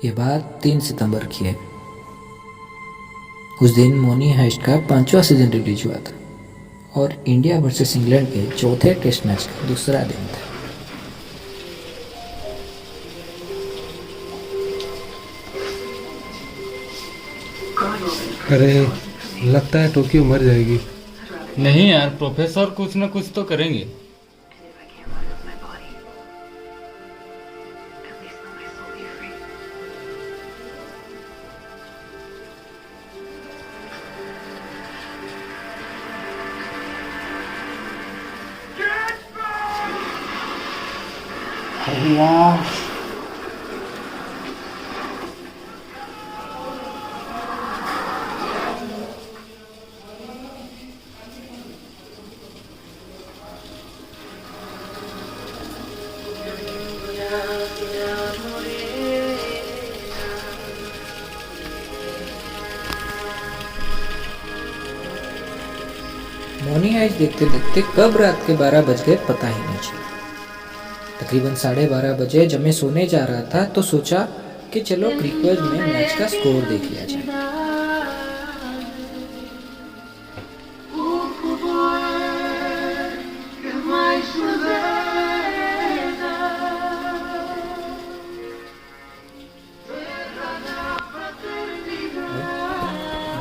ये बात 3 सितंबर की है। उस दिन मनी हाइस्ट का 5वां सीजन रिलीज हुआ था और इंडिया वर्सेस इंग्लैंड के चौथे टेस्ट मैच का दूसरा दिन था। अरे लगता है टोक्यो मर जाएगी। नहीं यार, प्रोफेसर कुछ ना कुछ तो करेंगे। मनी हाइस्ट देखते देखते कब रात के 12 बज गए पता ही नहीं चला। तकरीबन 12:30 बजे जब मैं सोने जा रहा था तो सोचा कि चलो क्रिकेट में मैच का स्कोर देख लिया जाए।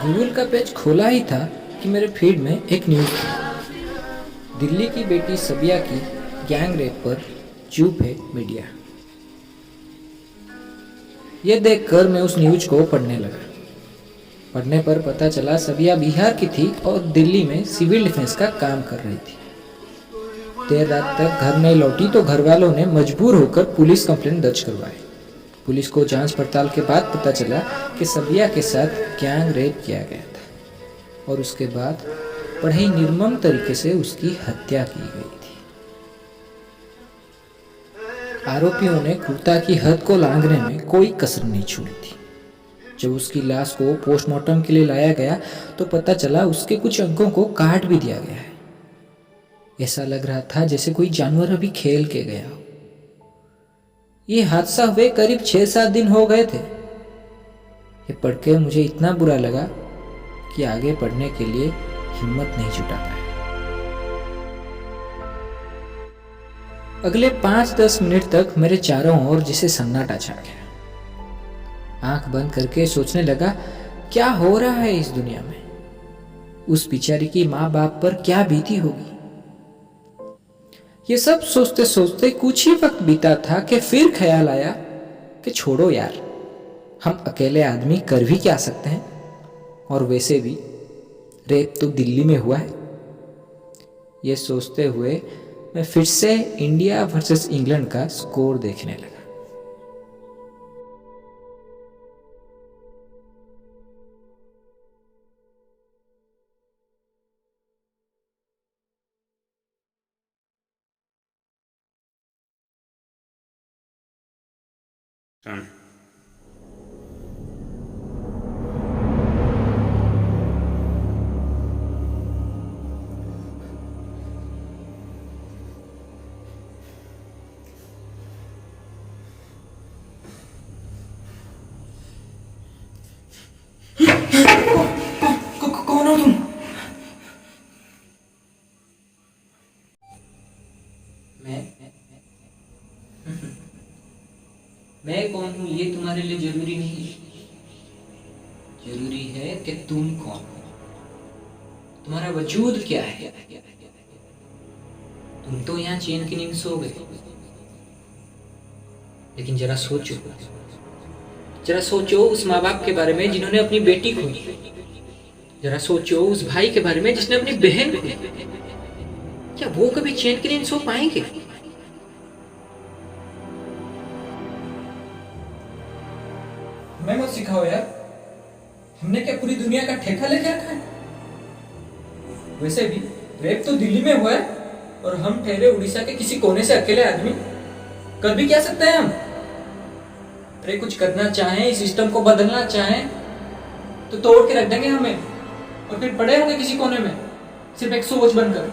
गूगल का पेज खोला ही था कि मेरे फीड में एक न्यूज़ थी। दिल्ली की बेटी सबिया की गैंग रेप पर चुप है मीडिया। यह देखकर मैं उस न्यूज़ को पढ़ने लगा। पढ़ने पर पता चला सबिया बिहार की थी और दिल्ली में सिविल डिफेंस का काम कर रही थी। देर रात तक घर नहीं लौटी तो घर वालों ने मजबूर होकर पुलिस कंप्लेंट दर्ज करवाई। पुलिस को जांच पड़ताल के बाद पता चला कि सबिया के साथ गैंग रेप किया गया था और उसके बाद बड़े ही निर्मम तरीके से उसकी हत्या की गई थी। आरोपियों ने क्रूरता की हद को लांघने में कोई कसर नहीं छोड़ी थी। जब उसकी लाश को पोस्टमार्टम के लिए लाया गया तो पता चला उसके कुछ अंगों को काट भी दिया गया है। ऐसा लग रहा था जैसे कोई जानवर अभी खेल के गया हो। ये हादसा हुए करीब 6-7 दिन हो गए थे। ये पढ़कर मुझे इतना बुरा लगा कि आगे पढ़ने के लिए हिम्मत नहीं जुटा पाया। अगले 5-10 मिनट तक मेरे चारों ओर जैसे सन्नाटा छा गया। आंख बंद करके सोचने लगा क्या हो रहा है इस दुनिया में। उस बेचारी की माँ बाप पर क्या बीती होगी। ये सब सोचते सोचते कुछ ही वक्त बीता था कि फिर ख्याल आया कि छोड़ो यार, हम अकेले आदमी कर भी क्या सकते हैं, और वैसे भी रेप तो दिल्ली में हुआ है। ये सोचते हुए मैं फिर से इंडिया वर्सेस इंग्लैंड का स्कोर देखने लगा। कौन हो तुम? मैं कौन हूं ये तुम्हारे लिए जरूरी नहीं है। जरूरी है कि तुम कौन हो, तुम्हारा वजूद क्या है। तुम तो यहाँ चैन की नींद सो गए, लेकिन जरा सोचो, जरा सोचो उस माँ बाप के बारे में जिन्होंने अपनी बेटी खोई। जरा सोचो उस भाई के बारे में जिसने अपनी बहन खोई। क्या वो कभी चैन की नींद सो पाएंगे? हमें मत सिखाओ यार, हमने क्या पूरी दुनिया का ठेका लेके रखा है। वैसे भी रेप तो दिल्ली में हुआ है और हम ठहरे उड़ीसा के किसी कोने से अकेले आदमी। कर भी क्या सकते हैं हम? अरे कुछ करना चाहें, इस सिस्टम को बदलना चाहें तो तोड़ के रख देंगे हमें और फिर पड़े होंगे किसी कोने में सिर्फ एक सोच बनकर।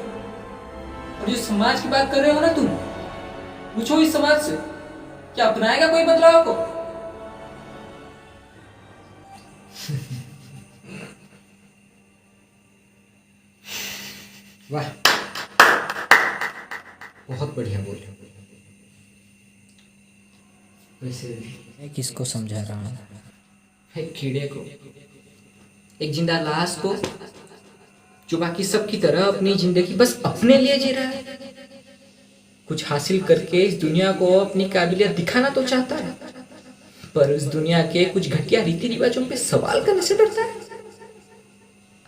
और जो समाज की बात कर रहे हो ना तुम, पूछो इस समाज से क्या अपनाएगा कोई बदलाव को। वाह, बहुत बढ़िया बोले। वैसे मैं किसको समझा रहा हूँ? एक कीड़े को, एक जिंदा लाश को, जो बाकी सबकी तरह अपनी जिंदगी बस अपने लिए जी रहा है, कुछ हासिल करके इस दुनिया को अपनी काबिलियत दिखाना तो चाहता है, पर उस दुनिया के कुछ घटिया रीति रिवाजों पे सवाल करने से डरता है।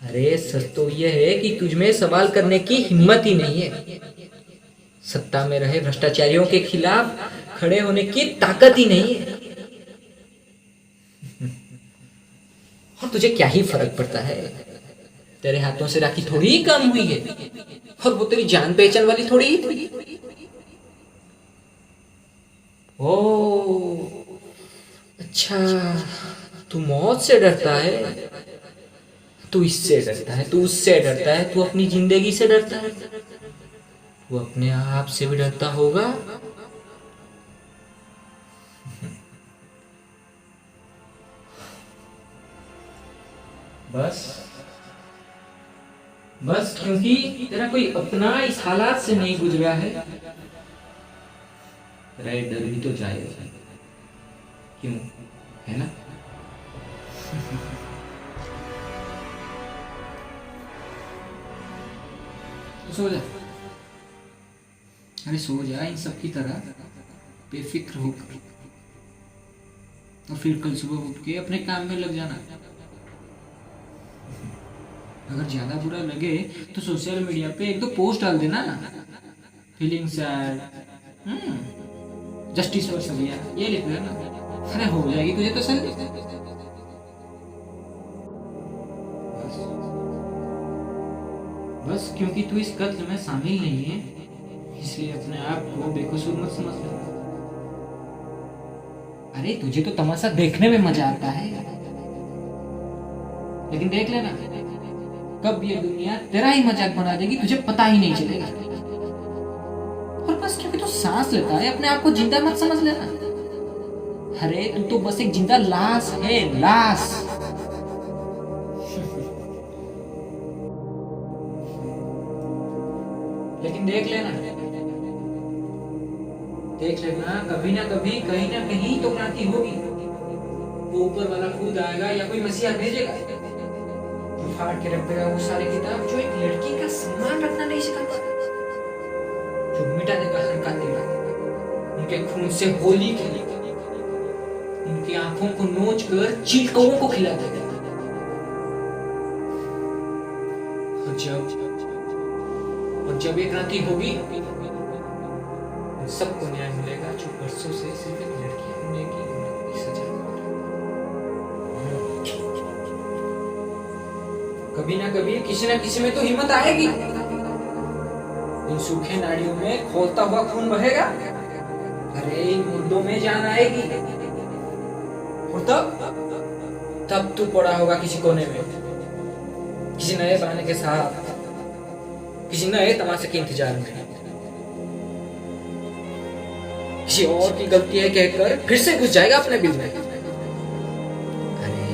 अरे सच तो यह है कि तुझमें सवाल करने की हिम्मत ही नहीं है, सत्ता में रहे भ्रष्टाचारियों के खिलाफ खड़े होने की ताकत ही नहीं है। और तुझे क्या ही फर्क पड़ता है, तेरे हाथों से राखी थोड़ी ही कम हुई है, और वो तेरी जान पहचान वाली थोड़ी ही थी। ओ अच्छा, तू मौत से डरता है, तू इससे डरता है, तू उससे डरता है, तू अपनी जिंदगी से डरता है, वो अपने आप से भी डरता होगा। बस बस क्योंकि तेरा कोई अपना इस हालात से नहीं गुजरा है, तेरा ये डर भी तो जाएगा, क्यों, है ना? तो सो जा, अरे सो जा इन सब की तरह बेफिक्र होकर, और फिर कल सुबह उठ के अपने काम में लग जाना। अगर ज्यादा बुरा लगे तो सोशल मीडिया पे एक दो पोस्ट डाल देना, फीलिंग सैड, जस्टिस फॉर सबिया, ये लिख देना, अरे हो जाएगी तुझे तसल्ली। बस क्योंकि तू इस कत्ल में शामिल नहीं है, इसलिए अपने आप को बेकसूर मत समझ ले। अरे तुझे तो तमाशा देखने में मजा आता है, लेकिन देख लेना कब ये दुनिया तेरा ही मजाक बना देगी, तुझे पता ही नहीं चलेगा। और बस क्योंकि तू सांस लेता है, अपने आप को जिंदा मत समझ लेना। अरे तू तो बस एक जिंदा लाश है, लाश। लेकिन देख लेना कभी ना कभी कहीं ना कहीं तो क्रांति होगी। वो ऊपर वाला खुद आएगा या कोई मसीहा भेजेगा, तो फाड़ के रख देगा वो सारी किताब जो एक लड़की का सम्मान रखना नहीं सिखाता, जो मिटा देगा हर का तिनका, उनके खून से होली खेली, उनकी आंखों को नोच कर चील कौओं को खिला देगा। और जब ये क्रांति होगी, सबको न्याय मिलेगा जो वर्षों से सिर्फ एक लड़की होने की सजा। कभी ना कभी किसी ना किसी में तो हिम्मत आएगी, इन सूखे नाड़ियों में खोलता हुआ खून बहेगा, अरे इन मुर्दों में जान आएगी, और तब तू पड़ा होगा किसी कोने में, किसी नए बहाने के साथ, किसी नए तमाशे के इंतजार में, किसी और की गलती है कहकर फिर से घुस जाएगा अपने बिल में। अरे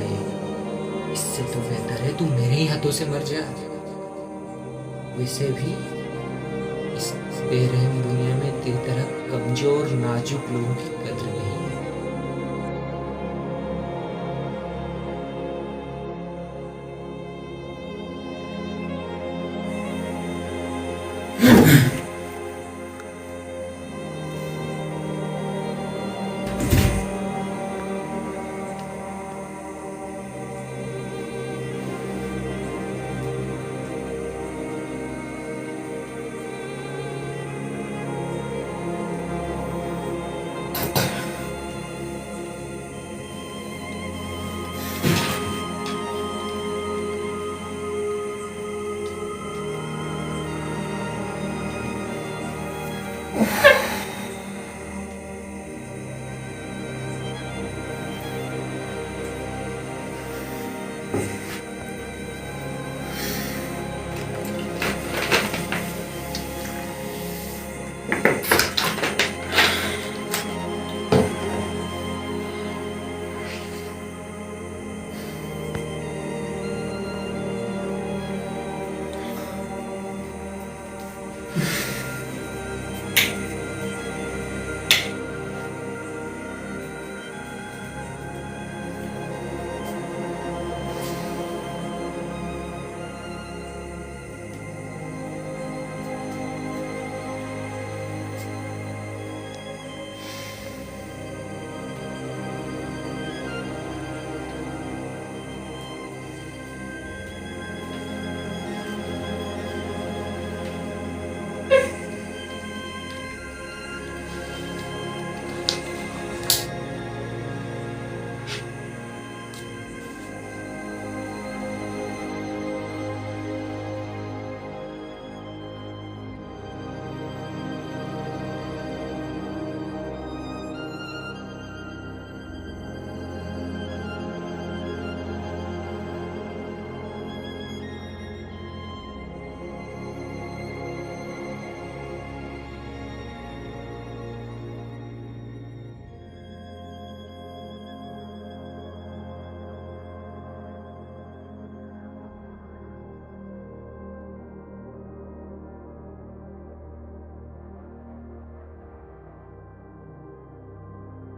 इससे तो बेहतर है तू मेरे ही हाथों से मर जा। वैसे भी इस बेरहम दुनिया में तेरी तरह कमजोर नाजुक लोगों की कद्र